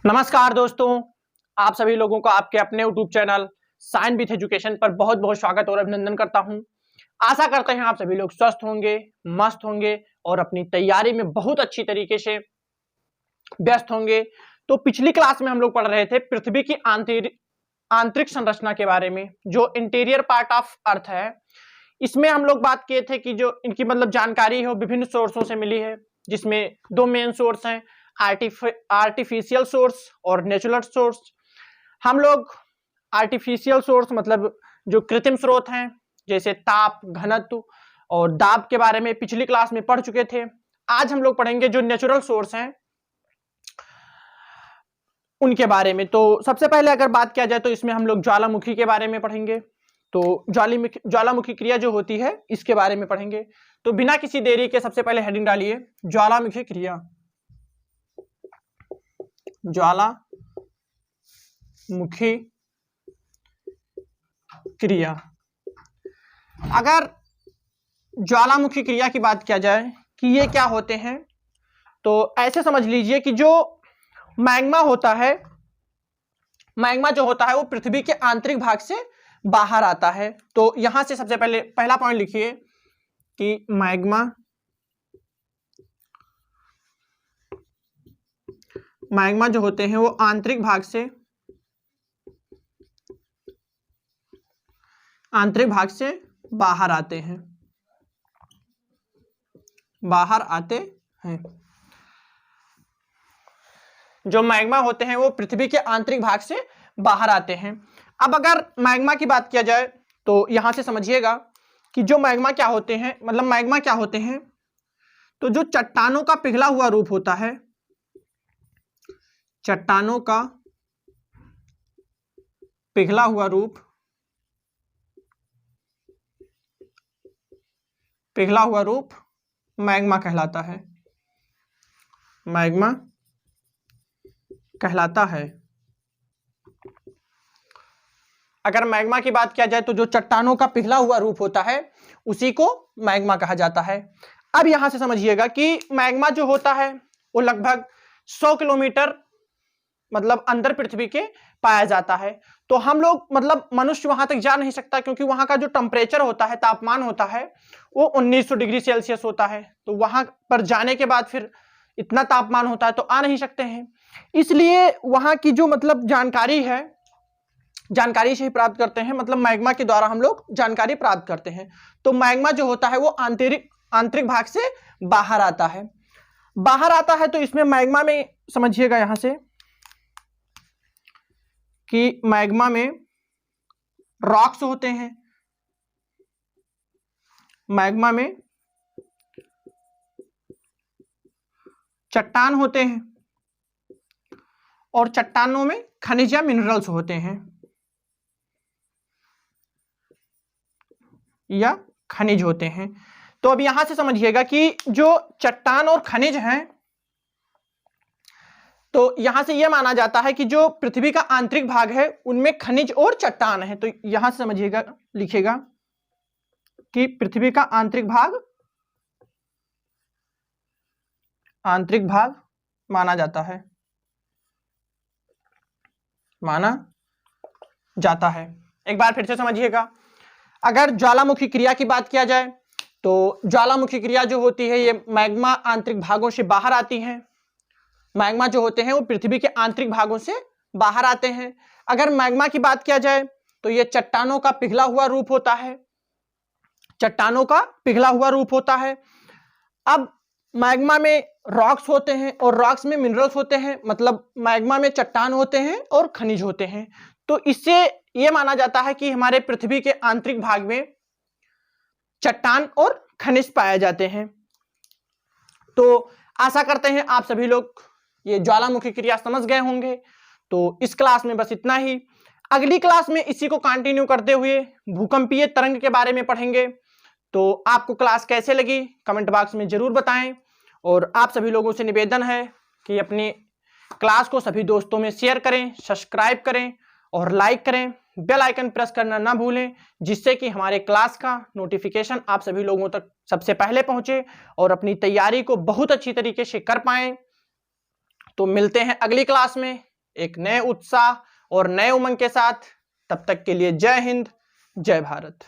नमस्कार दोस्तों, आप सभी लोगों को आपके अपने YouTube channel science with education पर बहुत बहुत स्वागत और अभिनंदन करता हूं। आशा करते हैं आप सभी लोग स्वस्थ होंगे, मस्त होंगे और अपनी तैयारी में बहुत अच्छी तरीके से व्यस्त होंगे। तो पिछली क्लास में हम लोग पढ़ रहे थे पृथ्वी की आंतरिक संरचना के बारे में, जो इंटीरियर पार्ट ऑफ अर्थ है। इसमें हम लोग बात किए थे कि जो इनकी मतलब जानकारी है वो विभिन्न सोर्सों से मिली है, जिसमें दो मेन सोर्स हैं, आर्टिफिशियल सोर्स और नेचुरल सोर्स। हम लोग आर्टिफिशियल सोर्स मतलब जो कृत्रिम स्रोत हैं, जैसे ताप, घनत्व और दाब के बारे में पिछली क्लास में पढ़ चुके थे। आज हम लोग पढ़ेंगे जो नेचुरल सोर्स हैं उनके बारे में। तो सबसे पहले अगर बात किया जाए तो इसमें हम लोग ज्वालामुखी के बारे में पढ़ेंगे। तो ज्वालामुखी क्रिया जो होती है इसके बारे में पढ़ेंगे। तो बिना किसी देरी के सबसे पहले हेडिंग डालिए, ज्वालामुखी क्रिया। ज्वालामुखी क्रिया। अगर ज्वालामुखी क्रिया की बात किया जाए कि ये क्या होते हैं, तो ऐसे समझ लीजिए कि जो मैग्मा होता है, मैग्मा जो होता है वो पृथ्वी के आंतरिक भाग से बाहर आता है। तो यहां से सबसे पहले पहला पॉइंट लिखिए कि मैग्मा जो होते हैं वो आंतरिक भाग से बाहर आते हैं, जो मैग्मा होते हैं वो पृथ्वी के आंतरिक भाग से बाहर आते हैं। अब अगर मैग्मा की बात किया जाए तो यहां से समझिएगा कि जो मैग्मा क्या होते हैं, मतलब मैग्मा क्या होते हैं, तो जो चट्टानों का पिघला हुआ रूप होता है, चट्टानों का पिघला हुआ रूप मैग्मा कहलाता है, मैग्मा कहलाता है। अगर मैग्मा की बात किया जाए तो जो चट्टानों का पिघला हुआ रूप होता है उसी को मैग्मा कहा जाता है। अब यहां से समझिएगा कि मैग्मा जो होता है वो लगभग 100 किलोमीटर मतलब अंदर पृथ्वी के पाया जाता है। तो हम लोग मतलब मनुष्य वहां तक जा नहीं सकता, क्योंकि वहां का जो टेम्परेचर होता है, तापमान होता है वो 1900 डिग्री सेल्सियस होता है। तो वहां पर जाने के बाद फिर इतना तापमान होता है तो आ नहीं सकते हैं। इसलिए वहां की जो मतलब जानकारी है, जानकारी से ही प्राप्त करते हैं, मतलब मैग्मा के द्वारा हम लोग जानकारी प्राप्त करते हैं। तो मैग्मा जो होता है वो आंतरिक भाग से बाहर आता है, तो इसमें मैग्मा में समझिएगा यहां से कि मैग्मा में रॉक्स होते हैं, मैग्मा में चट्टान होते हैं और चट्टानों में खनिज या मिनरल्स होते हैं, या खनिज होते हैं। तो अब यहां से समझिएगा कि जो चट्टान और खनिज हैं, तो यहां से यह माना जाता है कि जो पृथ्वी का आंतरिक भाग है उनमें खनिज और चट्टान है। तो यहां से समझिएगा, लिखिएगा कि पृथ्वी का आंतरिक भाग माना जाता है। एक बार फिर से समझिएगा, अगर ज्वालामुखी क्रिया की बात किया जाए तो ज्वालामुखी क्रिया जो होती है ये मैग्मा आंतरिक भागों से बाहर आती है। मैग्मा जो होते हैं वो पृथ्वी के आंतरिक भागों से बाहर आते हैं। अगर मैग्मा की बात किया जाए तो ये चट्टानों का पिघला हुआ रूप होता है, अब मैग्मा में रॉक्स होते हैं और रॉक्स में मिनरल्स होते हैं, मतलब मैग्मा में चट्टान होते हैं और खनिज होते हैं। तो इससे यह माना जाता है कि हमारे पृथ्वी के आंतरिक भाग में चट्टान और खनिज पाए जाते हैं। तो आशा करते हैं आप सभी लोग ये ज्वालामुखी क्रिया समझ गए होंगे। तो इस क्लास में बस इतना ही। अगली क्लास में इसी को कंटिन्यू करते हुए भूकंपीय तरंग के बारे में पढ़ेंगे। तो आपको क्लास कैसे लगी कमेंट बॉक्स में जरूर बताएं, और आप सभी लोगों से निवेदन है कि अपनी क्लास को सभी दोस्तों में शेयर करें, सब्सक्राइब करें और लाइक करें। बेल आइकन प्रेस करना ना भूलें, जिससे कि हमारे क्लास का नोटिफिकेशन आप सभी लोगों तक सबसे पहले पहुंचे और अपनी तैयारी को बहुत अच्छी तरीके से कर पाएं। तो मिलते हैं अगली क्लास में। एक नए उत्साह और नए उमंग के साथ। तब तक के लिए जय हिंद, जय भारत।